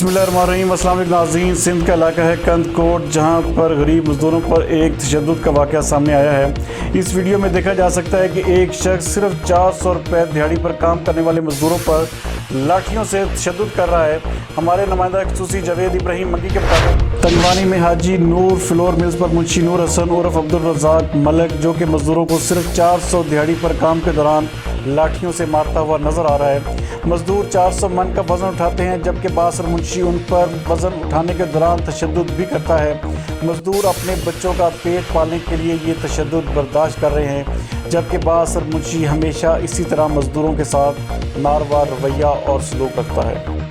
बिस्मिल्लाहिर्रहमानिर्रहीम। अस्सलाम वालेकुम नाज़रीन। सिंध का इलाका है कंध कोट, जहां पर गरीब मजदूरों पर एक तशद्दुद का वाक़या सामने आया है। इस वीडियो में देखा जा सकता है कि एक शख्स सिर्फ 400 रुपये दिहाड़ी पर काम करने वाले मजदूरों पर लाठियों से तशद्दुद कर रहा है। हमारे नुमाइंदा खसूसी जावेद इब्राहिम मंगी के मुताबिक तंगवानी में हाजी नूर फ्लोर मिल्स पर मुंशी नूर हसन उर्फ अब्दुल रज़ाक मलक, जो कि मजदूरों को सिर्फ 400 दिहाड़ी पर काम के दौरान लाठियों से मारता हुआ नजर आ रहा है। मजदूर 400 मन का वजन उठाते हैं, जबकि बासर मुंशी उन पर वजन उठाने के दौरान तशद्दुद भी करता है। मजदूर अपने बच्चों का पेट पालने के लिए ये तशद्दुद बर्दाश्त कर रहे हैं, जबकि बासर मुंशी हमेशा इसी तरह मजदूरों के साथ नारवा रवैया और सलूक रखता है।